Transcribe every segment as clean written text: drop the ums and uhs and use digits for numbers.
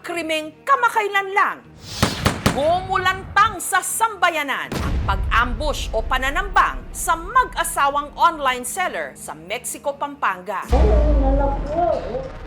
ang krimeng kamakailan lang. Gumulantang sa sambayanan ang pag-ambush o pananambang sa mag-asawang online seller sa Mexico, Pampanga.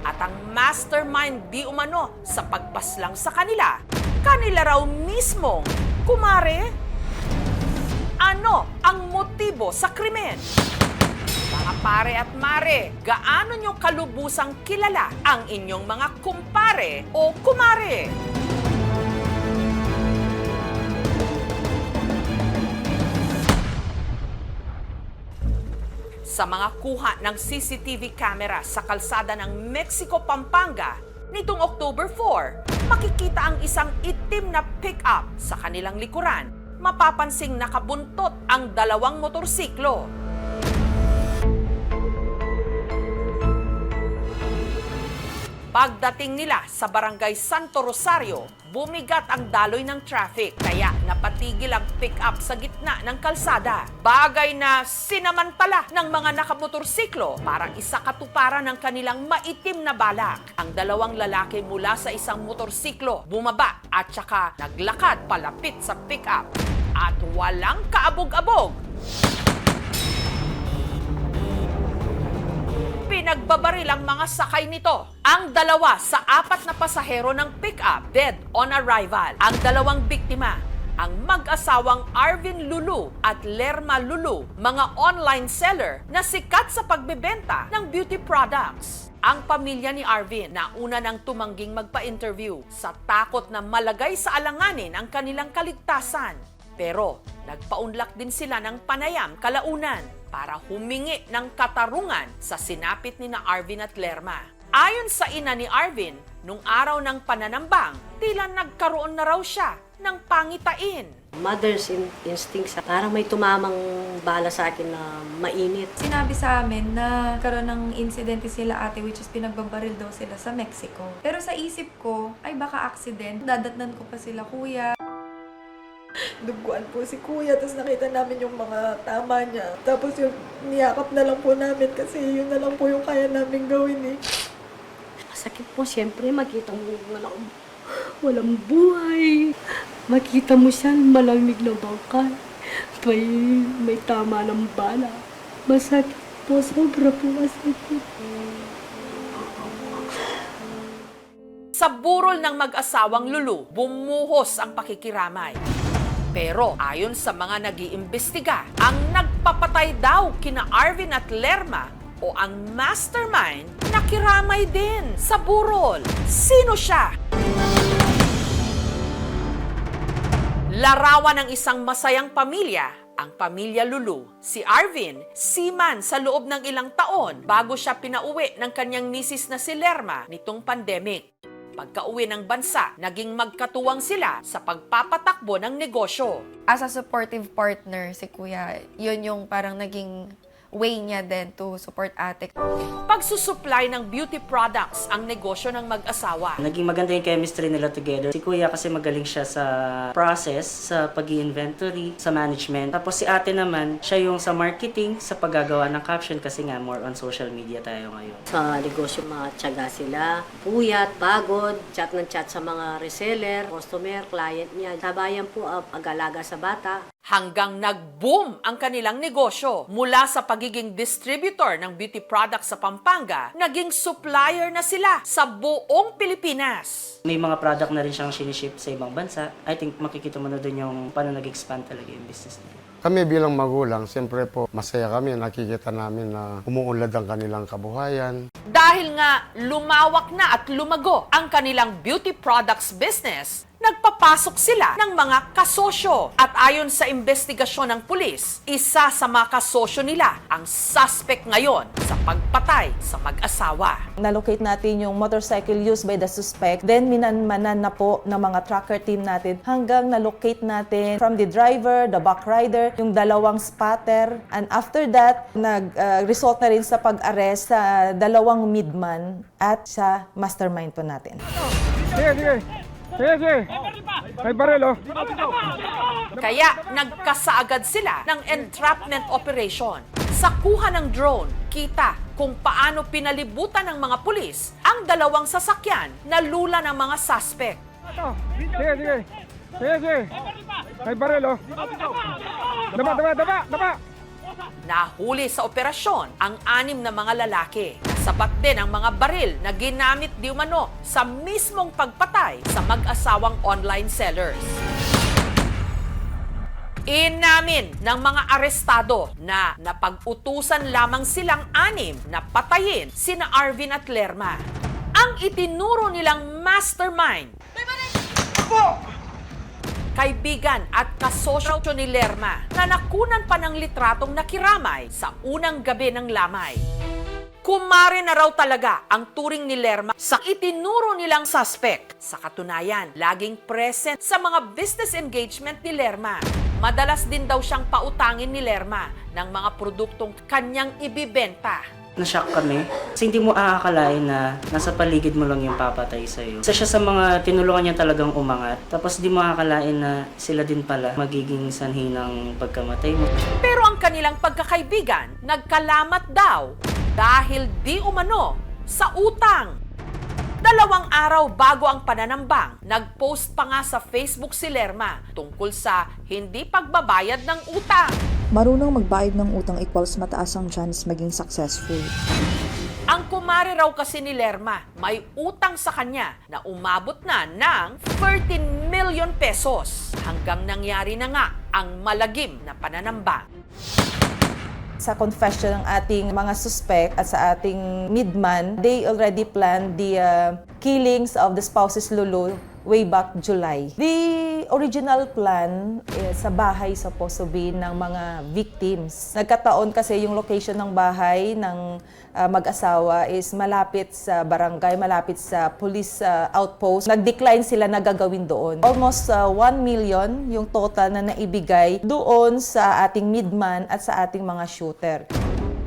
At ang mastermind di umano sa pagpaslang sa kanila, kanila raw mismong kumare. Ano ang motibo sa krimen? Mga pare at mare, gaano nyo kalubusang kilala ang inyong mga kumpare o kumare? Sa mga kuha ng CCTV camera sa kalsada ng Mexico, Pampanga, nitong October 4, makikita ang isang itim na pick-up sa kanilang likuran. Mapapansing nakabuntot ang dalawang motorsiklo. Pagdating nila sa barangay Santo Rosario, bumigat ang daloy ng traffic kaya napatigil ang pick-up sa gitna ng kalsada. Bagay na sinamantala ng mga nakamotorsiklo para isakatuparan ng kanilang maitim na balak. Ang dalawang lalaki mula sa isang motorsiklo bumaba at saka naglakad palapit sa pick-up at walang kaabog-abog. Pinagbabaril ang mga sakay nito. Ang dalawa sa apat na pasahero ng pick-up dead on arrival. Ang dalawang biktima, ang mag-asawang Arvin Lulu at Lerma Lulu, mga online seller na sikat sa pagbebenta ng beauty products. Ang pamilya ni Arvin na una nang tumangging magpa-interview sa takot na malagay sa alanganin ang kanilang kaligtasan. Pero nagpaunlak din sila ng panayam kalaunan para humingi ng katarungan sa sinapit ni na Arvin at Lerma. Ayon sa ina ni Arvin, nung araw ng pananambang, tila nagkaroon na raw siya ng pangitain. Mother's instinct, parang may tumamang bala sa akin na mainit. Sinabi sa amin na karoon ng insidente sila ate, which is pinagbabaril daw sila sa Mexico. Pero sa isip ko, ay baka accident. Dadatnan ko pa sila, kuya. Duguan po si kuya, tapos nakita namin yung mga tama niya. Tapos yung niyakap na lang po namin kasi yun na lang po yung kaya namin gawin eh. Masakit po, siyempre, makita mo walang buhay. Makita mo siya, malamig na bangkay. May tama ng bala. Masakit po, sobra po masakit. Sa burol ng mag-asawang Lulu, bumuhos ang pakikiramay. Pero ayon sa mga nag-iimbestiga, ang nagpapatay daw kina Arvin at Lerma o ang mastermind nakiramay din sa burol. Sino siya? Larawan ng isang masayang pamilya, ang pamilya Lulu. Si Arvin, seaman sa loob ng ilang taon bago siya pinauwi ng kanyang misis na si Lerma nitong pandemic. Pagka-uwi ng bansa, naging magkatuwang sila sa pagpapatakbo ng negosyo. As a supportive partner, si kuya, yun yung parang naging way niya din to support ate. Pagsusupply ng beauty products ang negosyo ng mag-asawa. Naging maganda yung chemistry nila together. Si Kuya kasi magaling siya sa process, sa pag-inventory, sa management. Tapos si ate naman, siya yung sa marketing, sa paggagawa ng caption kasi nga more on social media tayo ngayon. Sa negosyo, mga tiyaga sila. Puyat, pagod, chat ng chat sa mga reseller, customer, client niya. Sabayan po ang pag-alaga sa bata. Hanggang nag-boom ang kanilang negosyo. Mula sa pagiging distributor ng beauty products sa Pampanga, naging supplier na sila sa buong Pilipinas. May mga product na rin siyang siniship sa ibang bansa. I think makikita mo na doon yung paano nag-expand talaga yung business nila. Kami bilang magulang, siyempre po masaya kami. Nakikita namin na umuunlad ang kanilang kabuhayan. Dahil nga lumawak na at lumago ang kanilang beauty products business, nagpapasok sila ng mga kasosyo. At ayon sa investigasyon ng pulis, isa sa mga kasosyo nila ang suspect ngayon sa pagpatay sa mag-asawa. Na-locate natin yung motorcycle used by the suspect. Then minanmanan na po ng mga tracker team natin hanggang na-locate natin from the driver, the back rider, yung dalawang spotter. And after that, nag-result na rin sa pag-arrest sa dalawang midman at sa mastermind po natin. Sige. May baril, oh. Kaya nagkasaagad sila ng entrapment operation. Sa kuha ng drone, kita kung paano pinalibutan ng mga pulis ang dalawang sasakyan na lula ng mga suspect. Sige. May baril, oh. Daba. Nahuli sa operasyon ang 6 na mga lalaki. Nasabat din ang mga baril na ginamit di umano sa mismong pagpatay sa mag-asawang online sellers. Inamin ng mga arestado na napag-utusan lamang silang 6 na patayin sina Arvin at Lerma. Ang itinuro nilang mastermind, kaibigan at kasosyo ni Lerma na nakunan pa ng litratong nakiramay sa unang gabi ng lamay. Kumare na raw talaga ang turing ni Lerma sa itinuro nilang suspect. Sa katunayan, laging present sa mga business engagement ni Lerma. Madalas din daw siyang pautangin ni Lerma ng mga produktong kanyang ibibenta. Na-shock kami. Kasi hindi mo aakalain na nasa paligid mo lang yung papatay sa'yo. Isa siya sa mga tinulungan niya talagang umangat. Tapos di mo aakalain na sila din pala magiging sanhi ng pagkamatay mo. Pero ang kanilang pagkakaibigan, nagkalamat daw dahil di umano sa utang. 2 araw bago ang pananambang, nag-post pa nga sa Facebook si Lerma tungkol sa hindi pagbabayad ng utang. Marunong magbayad ng utang equals mataas ang chance maging successful. Ang kumare raw kasi ni Lerma, may utang sa kanya na umabot na ng 13 million pesos. Hanggang nangyari na nga ang malagim na pananambang. Sa confession ng ating mga suspect at sa ating midman, they already planned the killings of the spouses Lulu way back July. The original plan sa bahay supposed to be ng mga victims. Nagkataon kasi yung location ng bahay ng mag-asawa is malapit sa barangay, malapit sa police outpost. Nag-decline sila na gagawin doon. Almost 1 million yung total na naibigay doon sa ating midman at sa ating mga shooter.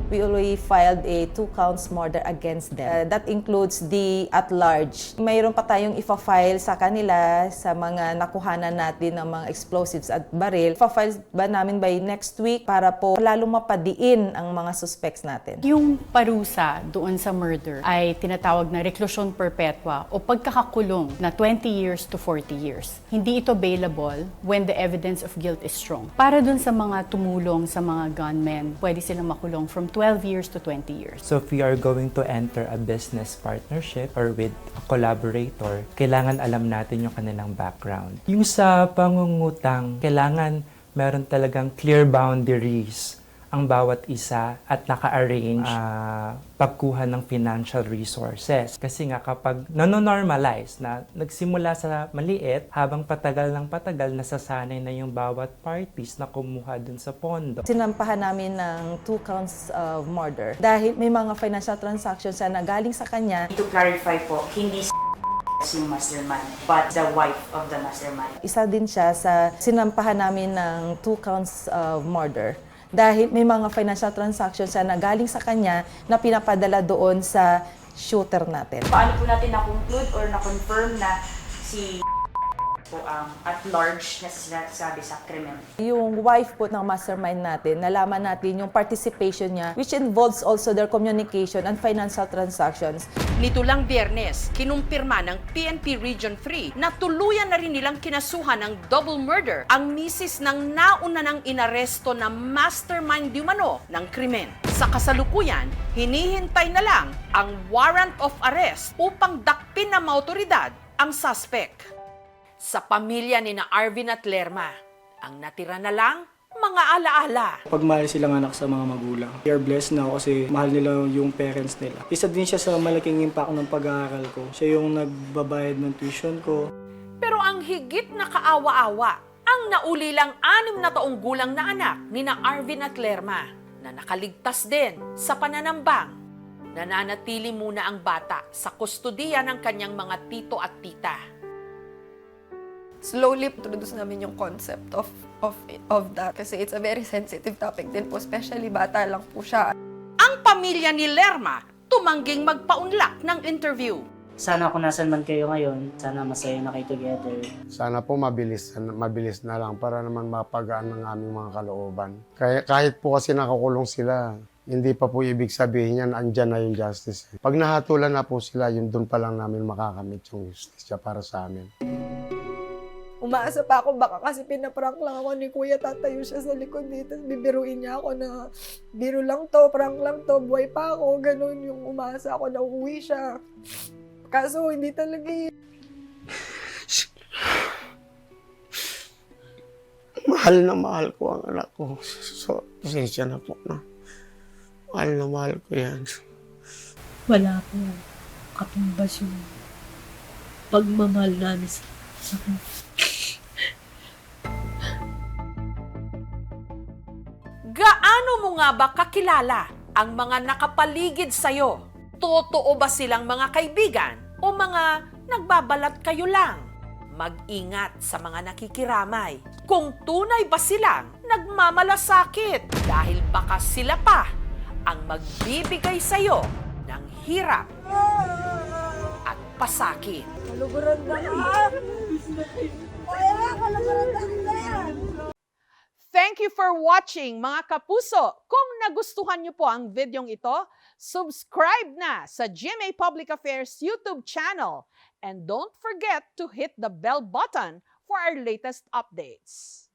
We already filed a 2 counts murder against them. That includes the at-large. Mayroon pa tayong ifa-file sa kanila sa mga nakuhanan natin ng mga explosives at baril. Ifa-file ba namin by next week para po lalo mapadiin ang mga suspects natin. Yung parusa doon sa murder ay tinatawag na reclusion perpetua o pagkakakulong na 20 years to 40 years. Hindi ito bailable when the evidence of guilt is strong. Para doon sa mga tumulong sa mga gunmen, pwede silang makulong from 12 years to 20 years. So if we are going to enter a business partnership or with a collaborator, kailangan alam natin yung kanilang background. Yung sa pangungutang, kailangan meron talagang clear boundaries ang bawat isa at naka-arrange pagkuha ng financial resources. Kasi nga kapag nanonormalize na nagsimula sa maliit, habang patagal ng patagal, nasasanay na yung bawat parties na kumuha dun sa pondo. Sinampahan namin ng 2 counts of murder dahil may mga financial transactions na galing sa kanya. To clarify po, hindi yung mastermind, but the wife of the mastermind. Isa din siya sa sinampahan namin ng 2 counts of murder dahil may mga financial transactions na galing sa kanya na pinapadala doon sa shooter natin. Paano po natin na-conclude or na-confirm na si po ang at-large na sinasabi sa krimen? Yung wife po ng mastermind natin, nalaman natin yung participation niya, which involves also their communication and financial transactions. Nito lang Biyernes, kinumpirma ng PNP Region 3 na tuluyan na rin nilang kinasuhan ng double murder ang misis ng nauna ng inaresto na mastermind di umano ng krimen. Sa kasalukuyan, hinihintay na lang ang warrant of arrest upang dakpin ng mga otoridad ang suspect. Sa pamilya ni na Arvin at Lerma, ang natira na lang, mga alaala. Pagmahal silang anak sa mga magulang. They are blessed now kasi mahal nila yung parents nila. Isa din siya sa malaking impact ng pag-aaral ko. Siya yung nagbabayad ng tuition ko. Pero ang higit na kaawa-awa, ang naulilang 6 na taong gulang na anak ni na Arvin at Lerma na nakaligtas din sa pananambang. Nananatili muna ang bata sa kustodiya ng kanyang mga tito at tita. Slowly introduce namin yung concept of that kasi it's a very sensitive topic din po, especially bata lang po siya. Ang pamilya ni Lerma tumangging magpaunlak ng interview. Sana kung nasan man kayo ngayon, sana masaya na kayo together. Sana po mabilis na lang para naman mapagaan ng aming mga kalooban. Kahit po kasi nakakulong sila, Hindi pa po ibig sabihin yan, andyan na yung justice. Pag nahatulan na po sila, yun doon pa lang namin makakamit yung justice para sa amin. Umaasa pa ako, baka kasi pinaprank lang ako ni Kuya, tatayo siya sa likod dito, bibiruin niya ako na biro lang to, prank lang to, buhay pa ako, ganun yung umaasa ako na uuwi siya. Kaso hindi talaga Mahal na mahal ko ang anak ko. So, pasensya na po na. Mahal na mahal ko yan. Wala po katumbas yung pagmamahal namin sa kanya. Gaano mo nga ba kakilala ang mga nakapaligid sa'yo? Totoo ba silang mga kaibigan o mga nagbabalat kayo lang? Mag-ingat sa mga nakikiramay. Kung tunay ba silang nagmamalasakit dahil baka sila pa ang magbibigay sa'yo ng hirap at pasakit. kaluguran na. Thank you for watching, mga kapuso. Kung nagustuhan niyo po ang videong ito, subscribe na sa GMA Public Affairs YouTube channel. And don't forget to hit the bell button for our latest updates.